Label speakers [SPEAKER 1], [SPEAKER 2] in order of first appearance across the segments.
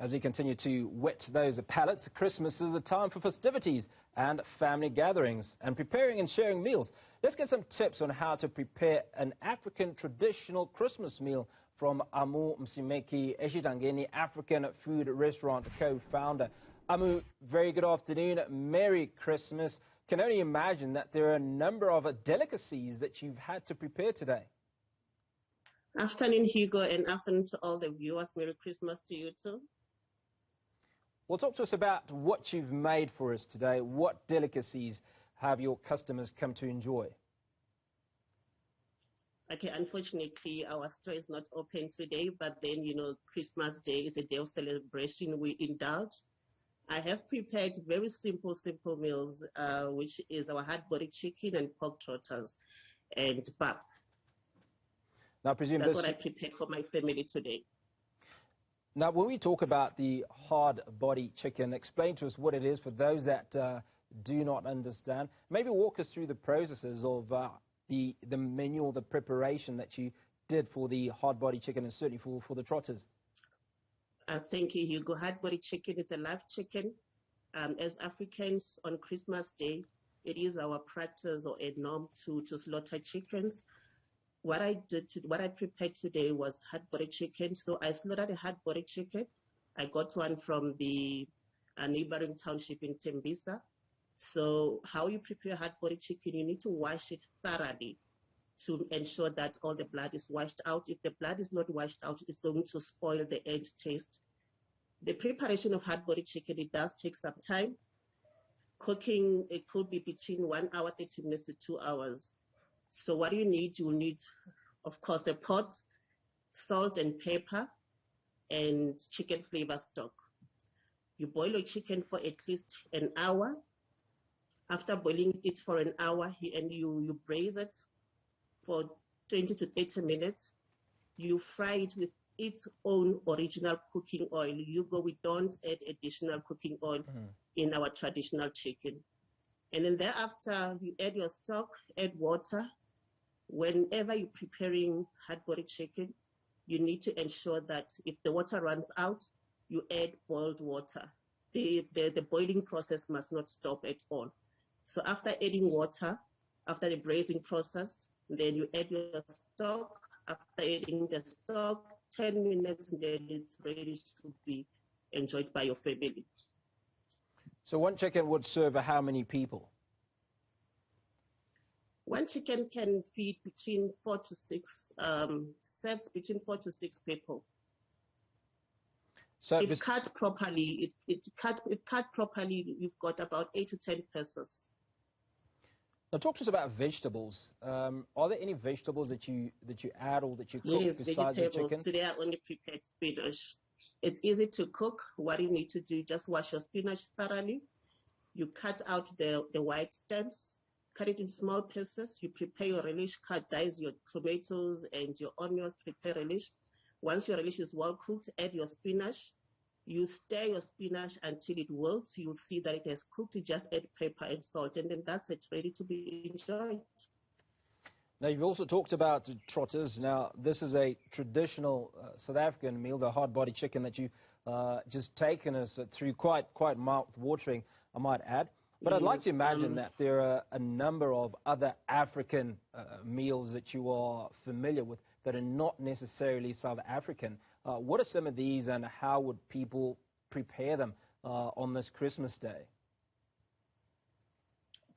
[SPEAKER 1] As we continue to whet those palates, Christmas is a time for festivities and family gatherings and preparing and sharing meals. Let's get some tips on how to prepare an African traditional Christmas meal from Amu Msimeki, Exitangeni African Food Restaurant co-founder. Amu, very good afternoon. Merry Christmas. Can only imagine that there are a number of delicacies that you've had to prepare today.
[SPEAKER 2] Afternoon, Hugo, and afternoon to all the viewers. Merry Christmas to you too.
[SPEAKER 1] Well, talk to us about what you've made for us today. What delicacies have your customers come to enjoy?
[SPEAKER 2] Okay, unfortunately, our store is not open today, but then, Christmas Day is a day of celebration. We indulge. I have prepared very simple meals, which is our hard-boiled chicken and pork trotters and pap.
[SPEAKER 1] Now, I presume
[SPEAKER 2] that's what I prepared for my family today.
[SPEAKER 1] Now, when we talk about the hard-body chicken, explain to us what it is for those that do not understand. Maybe walk us through the processes of the menu or the preparation that you did for the hard-body chicken and certainly for the trotters.
[SPEAKER 2] Thank you, Hugo. Hard-body chicken is a live chicken. As Africans on Christmas Day, it is our practice or a norm to slaughter chickens. What I prepared today was hard-body chicken. So I slaughtered a hard-body chicken. I got one from the neighboring township in Tembisa. So how you prepare hard-body chicken, you need to wash it thoroughly to ensure that all the blood is washed out. If the blood is not washed out, it's going to spoil the end taste. The preparation of hard-body chicken, it does take some time. Cooking, it could be between 1 hour, 30 minutes to 2 hours. So what you will need, of course, a pot, salt and pepper, and chicken flavor stock. You boil your chicken for at least an hour. After boiling it for an hour, you braise it for 20 to 30 minutes. You fry it with its own original cooking oil. We don't add additional cooking oil in our traditional chicken. And then thereafter, you add your stock, add water. Whenever you're preparing hard-body chicken, you need to ensure that if the water runs out, you add boiled water. The boiling process must not stop at all. So after adding water, after the braising process, then you add your stock. After adding the stock, 10 minutes, then it's ready to be enjoyed by your family.
[SPEAKER 1] So one chicken would serve how many people?
[SPEAKER 2] One chicken can feed between 4 to 6, serves between 4 to 6 people. So if cut properly, you've got about 8 to 10 persons.
[SPEAKER 1] Now talk to us about vegetables. Are there any vegetables that you add or that you cook besides the chicken?
[SPEAKER 2] Today I only prepared spinach. It's easy to cook. What you need to do, just wash your spinach thoroughly. You cut out the white stems. Cut it in small pieces. You prepare your relish, dice your tomatoes and your onions, prepare relish. Once your relish is well cooked, add your spinach. You stir your spinach until it wilts. You'll see that it has cooked. You just add pepper and salt, and then that's it, ready to be enjoyed.
[SPEAKER 1] Now, you've also talked about trotters. Now, this is a traditional South African meal, the hard-body chicken that you've just taken us through, quite mouth-watering, I might add. But I'd like to imagine that there are a number of other African meals that you are familiar with that are not necessarily South African. What are some of these and how would people prepare them on this Christmas Day?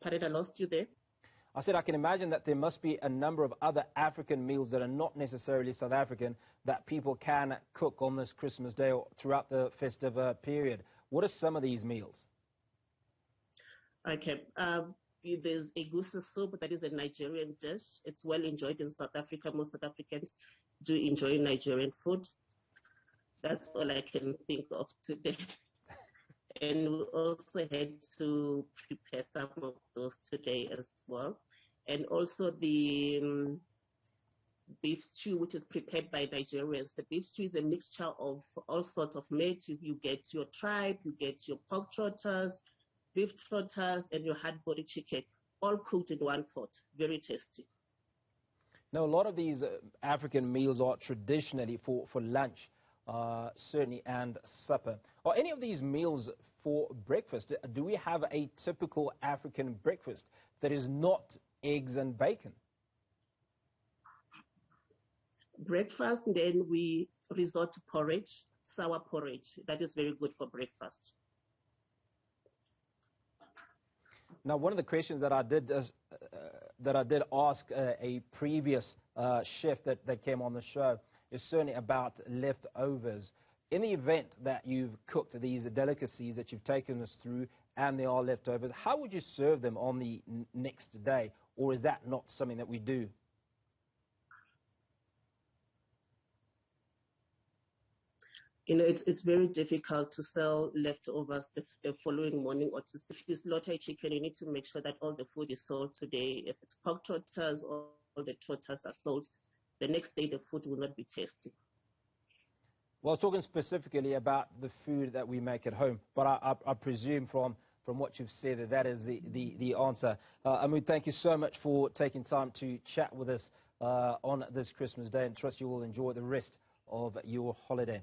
[SPEAKER 2] Pardon, I lost you there.
[SPEAKER 1] I said I can imagine that there must be a number of other African meals that are not necessarily South African that people can cook on this Christmas Day or throughout the festive period. What are some of these meals?
[SPEAKER 2] Okay, there's a goose soup that is a Nigerian dish. It's well enjoyed in South Africa. Most South Africans do enjoy Nigerian food. That's all I can think of today. And we also had to prepare some of those today as well. And also the beef stew, which is prepared by Nigerians. The beef stew is a mixture of all sorts of meat. You get your tripe, you get your pork trotters, beef trotters, and your hard-body chicken, all cooked in one pot. Very tasty.
[SPEAKER 1] Now, a lot of these African meals are traditionally for lunch. certainly, and supper. Are any of these meals for breakfast? Do we have a typical African breakfast that is not eggs and bacon?
[SPEAKER 2] Breakfast, then we resort to porridge, sour porridge. That is very good for breakfast.
[SPEAKER 1] Now, one of the questions that I did ask a previous chef that came on the show is certainly about leftovers. In the event that you've cooked these delicacies that you've taken us through and there are leftovers, how would you serve them on the next day? Or is that not something that we do?
[SPEAKER 2] You know, it's very difficult to sell leftovers the following morning, or if you slaughter a chicken, you need to make sure that all the food is sold today. If it's pork trotters, all the trotters are sold. The next day, the food will not be tasty.
[SPEAKER 1] Well, I was talking specifically about the food that we make at home, but I presume from what you've said that is the answer. Amu, thank you so much for taking time to chat with us on this Christmas Day, and trust you will enjoy the rest of your holiday.